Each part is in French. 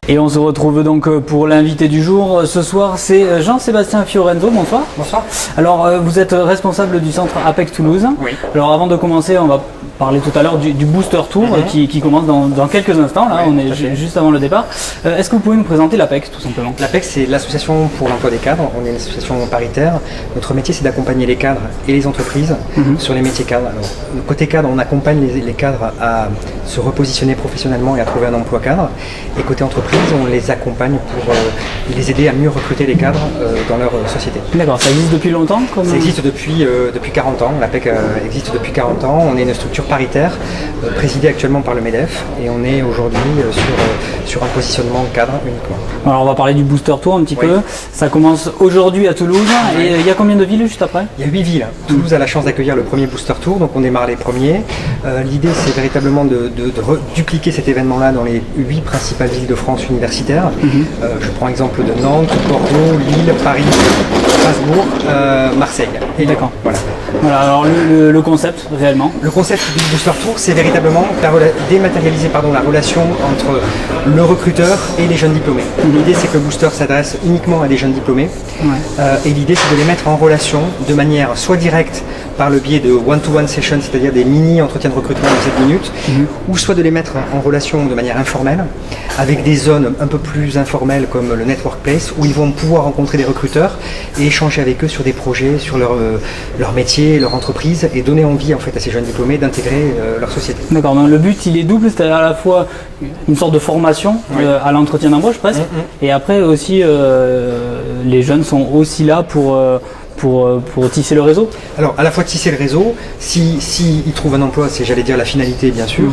Et on se retrouve donc pour l'invité du jour. Ce soir, c'est Jean-Sébastien Fiorenzo. Bonsoir. Bonsoir. Alors, vous êtes responsable du centre APEC Toulouse. Oui. Alors, avant de commencer, on va parler tout à l'heure du Booster Tour qui commence dans quelques instants. Là, on est juste avant le départ. Est-ce que vous pouvez nous présenter l'APEC tout simplement? L'APEC, c'est l'association pour l'emploi des cadres. On est une association paritaire. Notre métier, c'est d'accompagner les cadres et les entreprises sur les métiers cadres. Alors, côté cadre, on accompagne les cadres à se repositionner professionnellement et à trouver un emploi cadre. Et côté entreprise, on les accompagne pour les aider à mieux recruter les cadres dans leur société. D'accord, ça existe depuis longtemps Ça existe depuis 40 ans. L'APEC existe depuis 40 ans. On est une structure paritaire présidée actuellement par le MEDEF et on est aujourd'hui sur un positionnement cadre uniquement. Alors on va parler du Booster Tour un petit peu. Ça commence aujourd'hui à Toulouse et il y a combien de villes juste après? Il y a 8 villes. Toulouse a la chance d'accueillir le premier Booster Tour, donc on démarre les premiers. L'idée c'est véritablement de dupliquer cet événement-là dans les 8 principales villes de France universitaires. Je prends exemple de Nantes, Bordeaux, Lille, Paris, Strasbourg, Marseille. Et d'accord. Voilà, alors le concept réellement. Le concept du Booster Tour, c'est véritablement dématérialiser la relation entre le recruteur et les jeunes diplômés. L'idée, c'est que le booster s'adresse uniquement à des jeunes diplômés. Et l'idée, c'est de les mettre en relation de manière soit directe par le biais de one-to-one sessions, c'est-à-dire des mini-entretiens de recrutement de 7 minutes, ou soit de les mettre en relation de manière informelle, avec des zones un peu plus informelles comme le Network Place, où ils vont pouvoir rencontrer des recruteurs et échanger avec eux sur des projets, sur leur métier, leur entreprise, et donner envie en fait à ces jeunes diplômés d'intégrer leur société. D'accord, donc le but il est double, c'est-à-dire à la fois une sorte de formation à l'entretien d'embauche presque, et après aussi les jeunes sont aussi là pour tisser le réseau. Alors à la fois tisser le réseau, si ils trouvent un emploi, c'est j'allais dire la finalité bien sûr,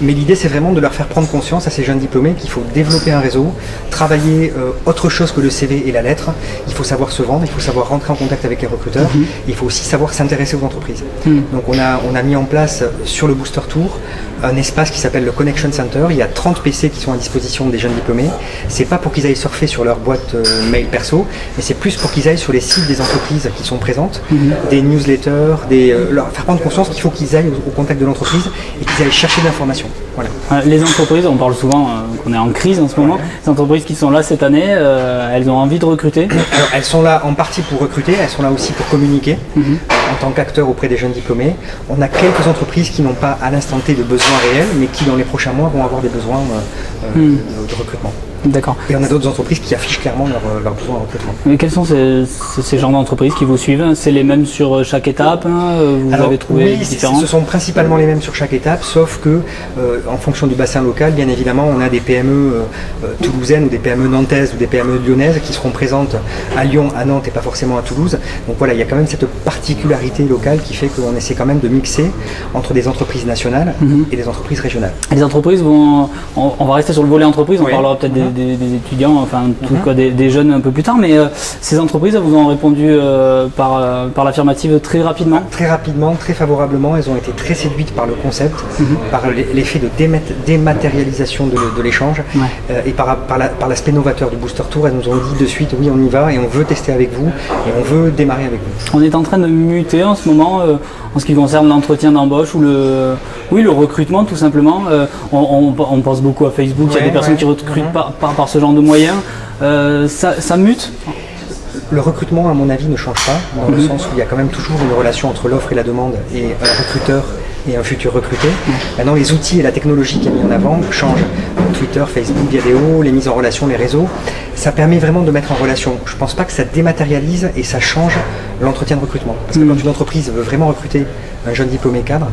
mais l'idée c'est vraiment de leur faire prendre conscience à ces jeunes diplômés qu'il faut développer un réseau, travailler autre chose que le CV et la lettre, il faut savoir se vendre, il faut savoir rentrer en contact avec les recruteurs, il faut aussi savoir s'intéresser aux entreprises. Donc on a mis en place sur le Booster Tour un espace qui s'appelle le Connection Center, il y a 30 PC qui sont à disposition des jeunes diplômés, c'est pas pour qu'ils aillent surfer sur leur boîte mail perso, mais c'est plus pour qu'ils aillent sur les sites des entreprises qui sont présentes, des newsletters, leur faire prendre conscience qu'il faut qu'ils aillent au contact de l'entreprise et qu'ils aillent chercher de l'information. Voilà. Les entreprises, on parle souvent qu'on est en crise en ce moment, les entreprises qui sont là cette année, elles ont envie de recruter. Alors, elles sont là en partie pour recruter, elles sont là aussi pour communiquer en tant qu'acteurs auprès des jeunes diplômés. On a quelques entreprises qui n'ont pas à l'instant T de besoins réels, mais qui dans les prochains mois vont avoir des besoins de recrutement. D'accord. Et on a d'autres entreprises qui affichent clairement leurs besoins de recrutement. Mais quels sont ces genres d'entreprises qui vous suivent? C'est les mêmes sur chaque étape? Vous avez trouvé différents? Ce sont principalement les mêmes sur chaque étape, sauf que en fonction du bassin local, bien évidemment, on a des PME toulousaines ou des PME nantaises ou des PME lyonnaises qui seront présentes à Lyon, à Nantes et pas forcément à Toulouse. Donc voilà, il y a quand même cette particularité locale qui fait qu'on essaie quand même de mixer entre des entreprises nationales et des entreprises régionales. Les entreprises on va rester sur le volet entreprise, on parlera peut-être des étudiants, enfin en tout cas des jeunes un peu plus tard, mais ces entreprises vous ont répondu par l'affirmative très rapidement? Très rapidement, très favorablement, elles ont été très séduites par le concept, par l'effet de dématérialisation de l'échange et par l'aspect novateur du Booster Tour. Elles nous ont dit de suite oui on y va et on veut tester avec vous et on veut démarrer avec vous. On est en train de muter en ce moment en ce qui concerne l'entretien d'embauche ou le recrutement tout simplement. On pense beaucoup à Facebook, il y a des personnes qui recrutent par ce genre de moyens. Ça mute? Le recrutement, à mon avis, ne change pas, dans le sens où il y a quand même toujours une relation entre l'offre et la demande et un recruteur et un futur recruté. Maintenant, les outils et la technologie qui est mise en avant changent. Twitter, Facebook, vidéo, les mises en relation, les réseaux, ça permet vraiment de mettre en relation. Je ne pense pas que ça dématérialise et ça change l'entretien de recrutement. Parce que quand une entreprise veut vraiment recruter un jeune diplômé cadre,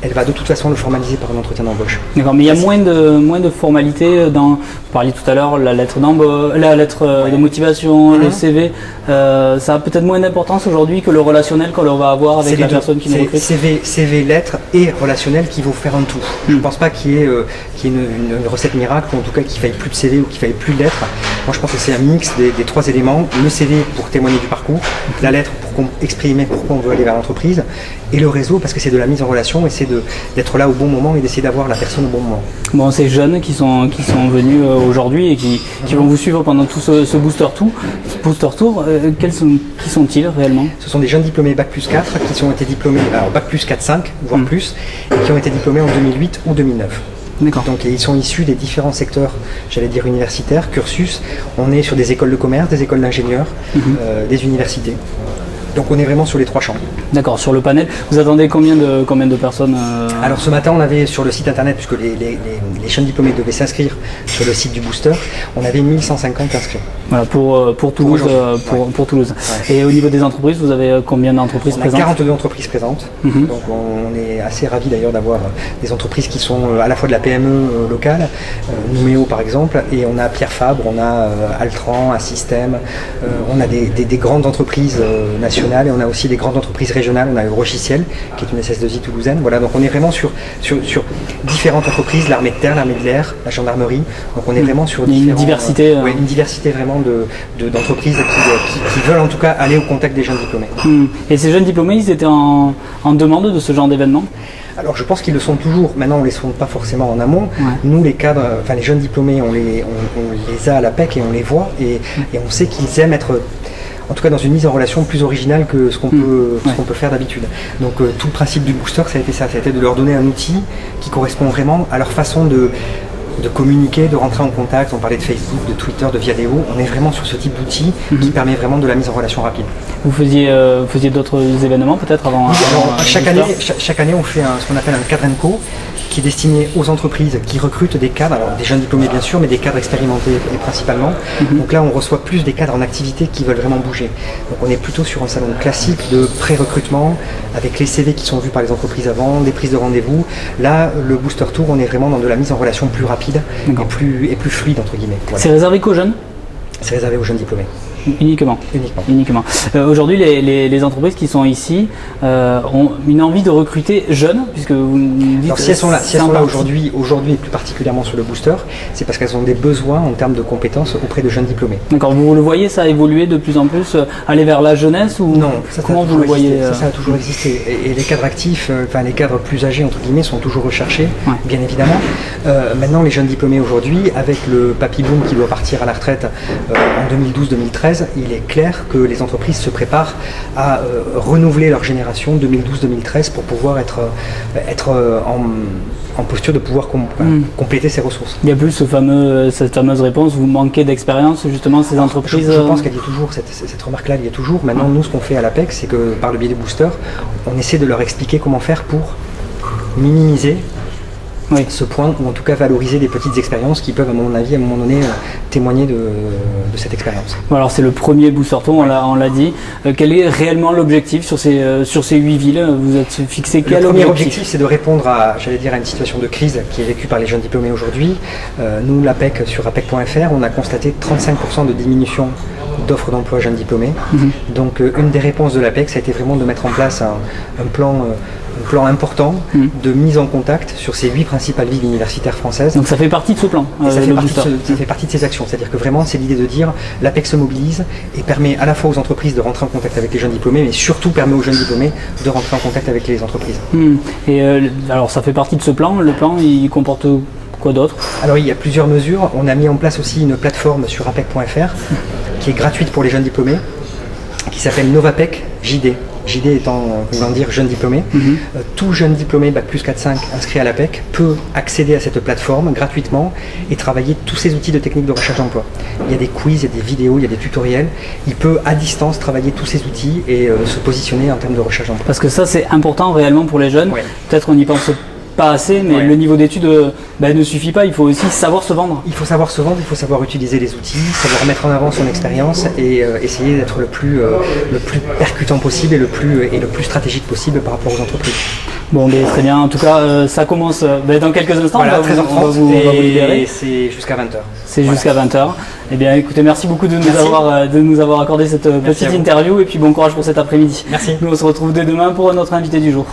elle va de toute façon le formaliser par un entretien d'embauche. D'accord, mais il y a moins de formalités dans, vous parliez tout à l'heure, la lettre d'embauche, la lettre de motivation, le CV, ça a peut-être moins d'importance aujourd'hui que le relationnel qu'on va avoir avec la personne qui nous recrute. CV, lettre et relationnel qui vont faire un tout. Je ne pense pas qu'il y ait une recette miracle, ou en tout cas qu'il faille plus de CV ou qu'il faille plus de lettres. Moi je pense que c'est un mix des trois éléments, le CV pour témoigner du parcours, la lettre pour exprimer pourquoi on veut aller vers l'entreprise, et le réseau parce que c'est de la mise en relation et c'est d'être là au bon moment et d'essayer d'avoir la personne au bon moment. Bon, ces jeunes qui sont venus aujourd'hui et qui vont vous suivre pendant tout ce Booster Tour, qui sont-ils réellement? Ce sont des jeunes diplômés Bac+4 qui ont été diplômés, alors Bac+4-5 voire plus, et qui ont été diplômés en 2008 ou 2009. D'accord. Donc ils sont issus des différents secteurs, j'allais dire universitaires, cursus. On est sur des écoles de commerce, des écoles d'ingénieurs, des universités. Donc on est vraiment sur les 3 champs. D'accord, sur le panel, vous attendez combien de personnes Alors ce matin, on avait sur le site internet, puisque les jeunes diplômés devaient s'inscrire sur le site du booster, on avait 1150 inscrits. Voilà, pour Toulouse. Pour Toulouse. Ouais. Et au niveau des entreprises, vous avez combien d'entreprises présentes? On a 42 entreprises présentes. Donc on est assez ravis d'ailleurs d'avoir des entreprises qui sont à la fois de la PME locale, Nouméo par exemple, et on a Pierre Fabre, on a Altran, Assystem, on a des grandes entreprises nationales. Et on a aussi des grandes entreprises régionales, on a Eurogiciel qui est une SS2I toulousaine. Voilà, donc on est vraiment sur différentes entreprises, l'armée de terre, l'armée de l'air, la gendarmerie. Donc on est vraiment sur une diversité. Une diversité vraiment d'entreprises qui veulent en tout cas aller au contact des jeunes diplômés. Et ces jeunes diplômés, ils étaient en demande de ce genre d'événement? Alors je pense qu'ils le sont toujours, maintenant on ne les sonde pas forcément en amont. Nous les cadres, enfin les jeunes diplômés, on les a à l'APEC et on les voit et on sait qu'ils aiment être, en tout cas dans une mise en relation plus originale que ce qu'on peut faire d'habitude. Donc tout le principe du booster, ça a été ça, ça a été de leur donner un outil qui correspond vraiment à leur façon de communiquer, de rentrer en contact. On parlait de Facebook, de Twitter, de Viadeo. On est vraiment sur ce type d'outil qui permet vraiment de la mise en relation rapide. Vous faisiez d'autres événements peut-être avant? Chaque année, on fait ce qu'on appelle un cadre co qui est destiné aux entreprises qui recrutent des cadres, alors des jeunes diplômés bien sûr, mais des cadres expérimentés principalement. Donc là, on reçoit plus des cadres en activité qui veulent vraiment bouger. Donc on est plutôt sur un salon classique de pré-recrutement, avec les CV qui sont vus par les entreprises avant, des prises de rendez-vous. Là, le Booster Tour, on est vraiment dans de la mise en relation plus rapide et plus fluide, entre guillemets. Voilà. C'est réservé qu'aux jeunes? C'est réservé aux jeunes diplômés. Uniquement. Aujourd'hui, les entreprises qui sont ici ont une envie de recruter jeunes, puisque vous nous dites. Alors, si elles sont là aujourd'hui et plus particulièrement sur le booster, c'est parce qu'elles ont des besoins en termes de compétences auprès de jeunes diplômés. D'accord. Vous le voyez, ça a évolué de plus en plus, aller vers la jeunesse ou non? Comment vous le voyez? Ça a toujours existé. Et les cadres actifs, les cadres plus âgés entre guillemets, sont toujours recherchés, bien évidemment. Maintenant, les jeunes diplômés aujourd'hui, avec le papy boom qui doit partir à la retraite en 2012-2013. Il est clair que les entreprises se préparent à renouveler leur génération 2012-2013 pour pouvoir être en posture de pouvoir compléter ces ressources. Il y a plus cette fameuse réponse, vous manquez d'expérience justement ces entreprises? Je pense qu'elle y est toujours, cette remarque-là, elle y est toujours. Maintenant, nous, ce qu'on fait à l'APEC, c'est que par le biais des boosters, on essaie de leur expliquer comment faire pour minimiser ce point, ou en tout cas valoriser des petites expériences qui peuvent, à mon avis, à un moment donné, témoigner de cette expérience. Bon, alors c'est le premier Booster Tour, on l'a dit. Quel est réellement l'objectif sur ces 8 villes? Vous êtes fixé quel objectif? Le premier objectif, c'est de répondre à une situation de crise qui est vécue par les jeunes diplômés aujourd'hui. Nous, l'APEC, sur apec.fr, on a constaté 35% de diminution d'offres d'emploi jeunes diplômés. Donc une des réponses de l'APEC, ça a été vraiment de mettre en place un plan important de mise en contact sur ces 8 principales villes universitaires françaises. Donc ça fait partie de ce plan, ça fait partie de ces actions. C'est-à-dire que vraiment, c'est l'idée de dire l'APEC se mobilise et permet à la fois aux entreprises de rentrer en contact avec les jeunes diplômés, mais surtout permet aux jeunes diplômés de rentrer en contact avec les entreprises. Et alors ça fait partie de ce plan. Le plan, il comporte quoi d'autre? Alors il y a plusieurs mesures. On a mis en place aussi une plateforme sur apec.fr qui est gratuite pour les jeunes diplômés, qui s'appelle Novapec JD. JD étant, voulant dire jeune diplômé. Tout jeune diplômé Bac plus 4-5 inscrit à l'APEC peut accéder à cette plateforme gratuitement et travailler tous ces outils de technique de recherche d'emploi. Il y a des quiz, il y a des vidéos, il y a des tutoriels. Il peut à distance travailler tous ces outils et se positionner en termes de recherche d'emploi. Parce que ça, c'est important réellement pour les jeunes. Peut-être on y pense pas assez, mais le niveau d'études ne suffit pas, il faut aussi savoir se vendre. Il faut savoir se vendre, il faut savoir utiliser les outils, savoir mettre en avant son expérience et essayer d'être le plus percutant possible et le plus stratégique possible par rapport aux entreprises. Bon, très bien, en tout cas, ça commence dans quelques instants, voilà, on va vous libérer. Et c'est jusqu'à 20h. C'est jusqu'à 20h. Eh bien, écoutez, merci beaucoup de nous avoir accordé cette petite interview et puis bon courage pour cet après-midi. Merci. Nous, on se retrouve dès demain pour notre invité du jour.